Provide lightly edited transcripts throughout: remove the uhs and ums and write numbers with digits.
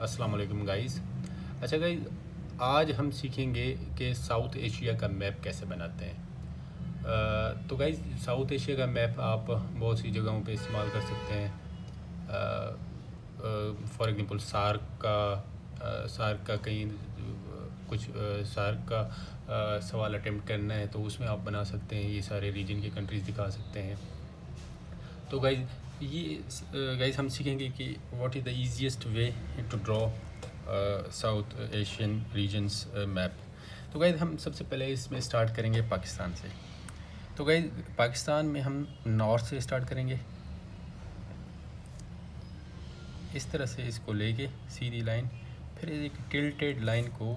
अस्सलाम वालेकुम गाइस। अच्छा गाइस, आज हम सीखेंगे कि साउथ एशिया का मैप कैसे बनाते हैं। तो गाइस, साउथ एशिया का मैप आप बहुत सी जगहों पे इस्तेमाल कर सकते हैं। फॉर एग्जांपल सार्क का कहीं कुछ सार्क का सवाल अटेम्प्ट करना है तो उसमें आप बना सकते हैं। ये सारे रीजन के कंट्रीज़ दिखा सकते हैं। तो गाइस हम सीखेंगे कि what is the easiest way to draw South Asian regions map. तो गाइस हम सबसे पहले इसमें स्टार्ट करेंगे पाकिस्तान से। तो गाइस पाकिस्तान में हम नॉर्थ से स्टार्ट करेंगे, इस तरह से इसको लेके सीधी लाइन, फिर एक टिल्टेड लाइन को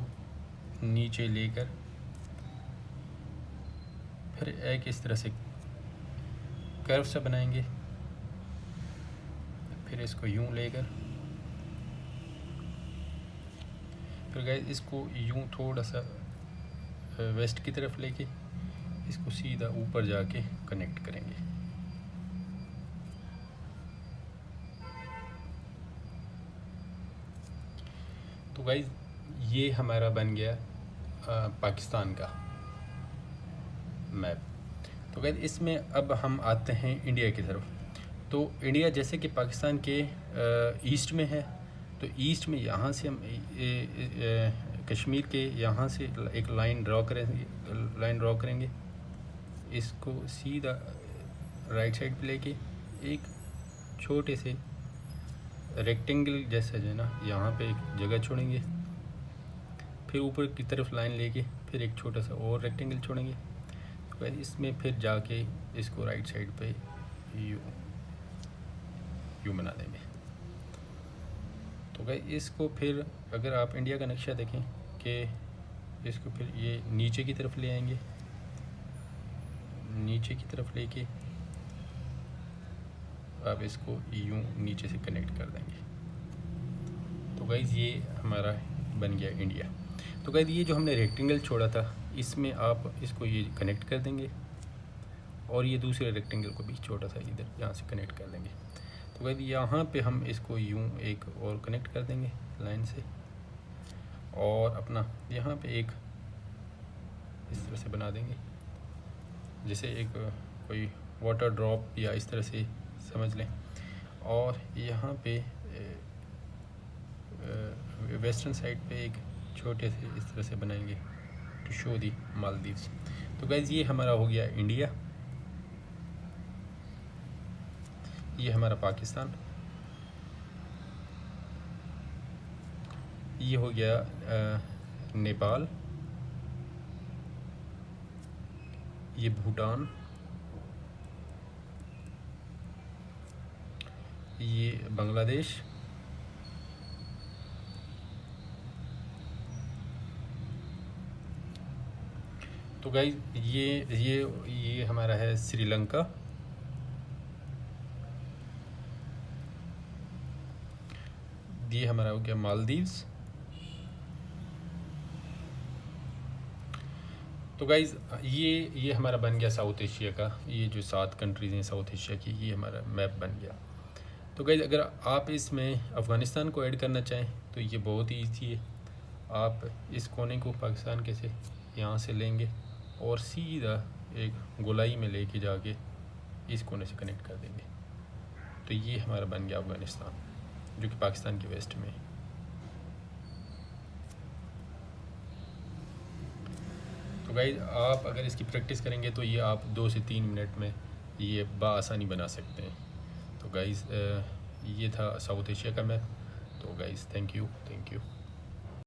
नीचे लेकर फिर एक इस तरह से कर्व सा बनाएंगे, फिर इसको यूं लेकर फिर गाइस इसको यूं थोड़ा सा वेस्ट की तरफ लेके इसको सीधा ऊपर जाके कनेक्ट करेंगे। तो गाइस ये हमारा बन गया पाकिस्तान का मैप। तो गाइस इसमें अब हम आते हैं इंडिया की तरफ। तो इंडिया जैसे कि पाकिस्तान के ईस्ट में है, तो ईस्ट में यहाँ से हम कश्मीर के यहाँ से एक लाइन ड्रॉ करेंगे, इसको सीधा राइट साइड पे लेके एक छोटे से रेक्टेंगल जैसा जो है ना यहाँ पे एक जगह छोड़ेंगे, फिर ऊपर की तरफ लाइन लेके फिर एक छोटा सा और रेक्टेंगल छोड़ेंगे। तो इसमें फिर जाके इसको राइट साइड पे यू बना देंगे। तो भाई इसको फिर अगर आप इंडिया का नक्शा देखें कि इसको फिर ये नीचे की तरफ ले आएंगे, नीचे की तरफ लेके आप इसको यूं नीचे से कनेक्ट कर देंगे। तो गाइज़ ये हमारा बन गया इंडिया। तो गाइज़ ये जो हमने रेक्टेंगल छोड़ा था इसमें आप इसको ये कनेक्ट कर देंगे और ये दूसरे रेक्टेंगल को भी छोटा सा इधर यहाँ से कनेक्ट कर देंगे। तो गाइज़ यहाँ पे हम इसको यूं एक और कनेक्ट कर देंगे लाइन से, और अपना यहाँ पे एक इस तरह से बना देंगे, जैसे एक कोई वाटर ड्रॉप या इस तरह से समझ लें। और यहाँ पे वेस्टर्न साइड पे एक छोटे से इस तरह से बनाएंगे टू शो दी मालदीव्स। तो गाइज़ ये हमारा हो गया इंडिया, ये हमारा पाकिस्तान, ये हो गया नेपाल, ये भूटान, ये बांग्लादेश, तो गाइस ये हमारा है श्रीलंका, ये हमारा हो गया मालदीव्स। तो गाइज़ ये हमारा बन गया साउथ एशिया का, ये जो 7 कंट्रीज़ हैं साउथ एशिया की, ये हमारा मैप बन गया। तो गाइज़ अगर आप इसमें अफ़गानिस्तान को ऐड करना चाहें तो ये बहुत ही ईजी है। आप इस कोने को पाकिस्तान के से यहाँ से लेंगे और सीधा एक गोलाई में लेके जाके इस कोने से कनेक्ट कर देंगे। तो ये हमारा बन गया अफ़गानिस्तान, जो कि पाकिस्तान के वेस्ट में है। तो गाइज़ आप अगर इसकी प्रैक्टिस करेंगे तो ये आप 2 से 3 मिनट में ये बआसानी बना सकते हैं। तो गाइज़ ये था साउथ एशिया का मैप। तो गाइज़ थैंक यू।